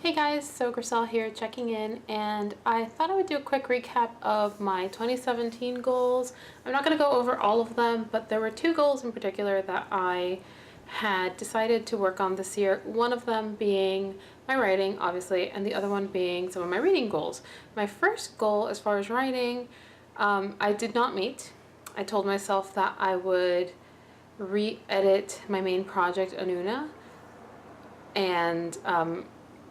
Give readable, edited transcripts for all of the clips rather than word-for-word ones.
Hey guys, so Grisel here checking in, and I thought I would do a quick recap of my 2017 goals. I'm not going to go over all of them, but there were two goals in particular that I had decided to work on this year. One of them being my writing, obviously, and the other one being some of my reading goals. My first goal as far as writing, I did not meet. I told myself that I would re-edit my main project, Anuna, and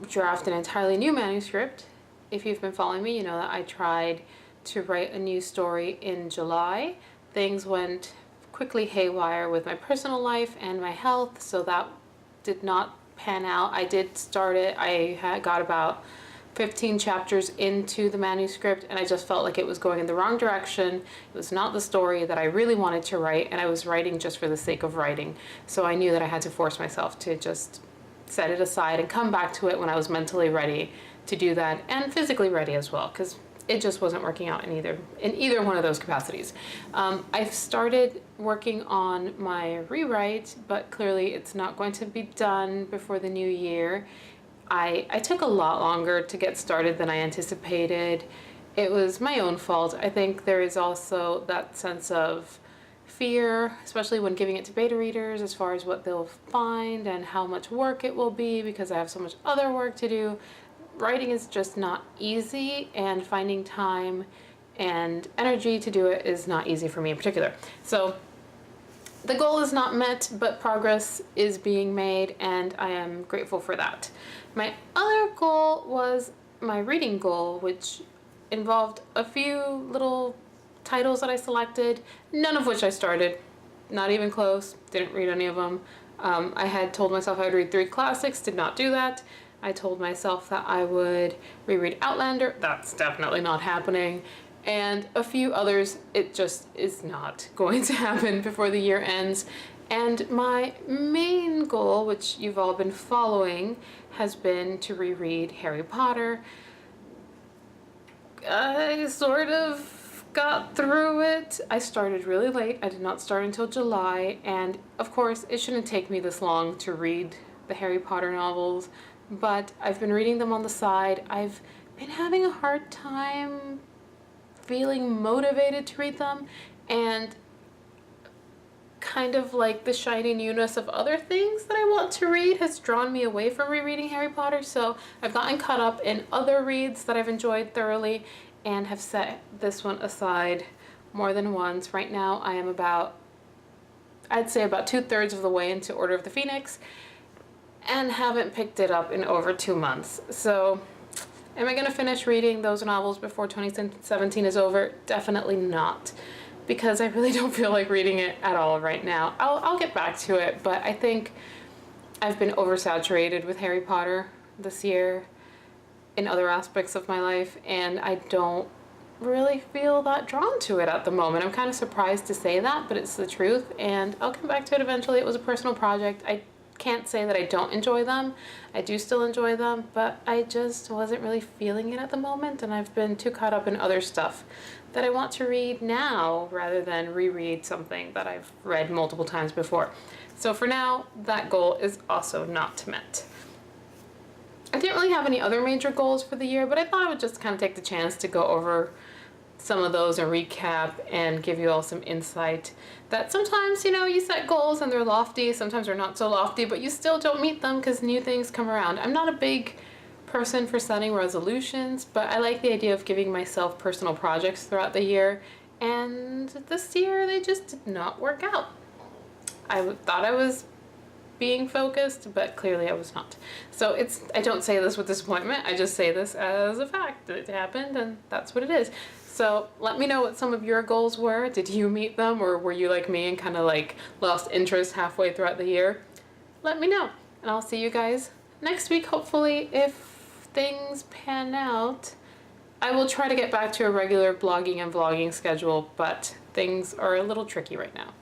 draft an entirely new manuscript. If you've been following me, you know that I tried to write a new story in July. Things went quickly haywire with my personal life and my health, so that did not pan out. I did start it. I had got about 15 chapters into the manuscript, and I just felt like it was going in the wrong direction. It was not the story that I really wanted to write, and I was writing just for the sake of writing. So I knew that I had to force myself to just set it aside and come back to it when I was mentally ready to do that, and physically ready as well, because it just wasn't working out in either one of those capacities. I've started working on my rewrite, but clearly it's not going to be done before the new year. I took a lot longer to get started than I anticipated. It was my own fault. I think there is also that sense of fear, especially when giving it to beta readers, as far as what they'll find and how much work it will be, because I have so much other work to do. Writing is just not easy, and finding time and energy to do it is not easy for me in particular. So the goal is not met, but progress is being made, and I am grateful for that. My other goal was my reading goal, which involved a few little titles that I selected, none of which I started, not even close, didn't read any of them. I had told myself I would read 3 classics, did not do that. I told myself that I would reread Outlander, that's definitely not happening. And a few others, it just is not going to happen before the year ends. And my main goal, which you've all been following, has been to reread Harry Potter. I sort of got through it. I started really late. I did not start until July, and of course it shouldn't take me this long to read the Harry Potter novels, but I've been reading them on the side. I've been having a hard time feeling motivated to read them, and kind of like the shiny newness of other things that I want to read has drawn me away from rereading Harry Potter. So I've gotten caught up in other reads that I've enjoyed thoroughly and have set this one aside more than once. Right now I am I'd say about 2/3 of the way into Order of the Phoenix, and haven't picked it up in over 2 months. So am I going to finish reading those novels before 2017 is over? Definitely not, because I really don't feel like reading it at all right now. I'll get back to it, but I think I've been oversaturated with Harry Potter this year in other aspects of my life, and I don't really feel that drawn to it at the moment. I'm kind of surprised to say that, but it's the truth, and I'll come back to it eventually. It was a personal project. I can't say that I don't enjoy them. I do still enjoy them, but I just wasn't really feeling it at the moment, and I've been too caught up in other stuff that I want to read now rather than reread something that I've read multiple times before. So for now, that goal is also not met. I didn't really have any other major goals for the year, but I thought I would just kind of take the chance to go over some of those and recap and give you all some insight that sometimes, you know, you set goals and they're lofty, sometimes they're not so lofty, but you still don't meet them because new things come around. I'm not a big person for setting resolutions, but I like the idea of giving myself personal projects throughout the year, and this year they just did not work out. I thought I was being focused, but clearly I was not. So I don't say this with disappointment, I just say this as a fact. It happened, and that's what it is. So let me know what some of your goals were. Did you meet them, or were you like me and kind of like lost interest halfway throughout the year? Let me know, and I'll see you guys next week, hopefully, if things pan out. I will try to get back to a regular blogging and vlogging schedule, but things are a little tricky right now.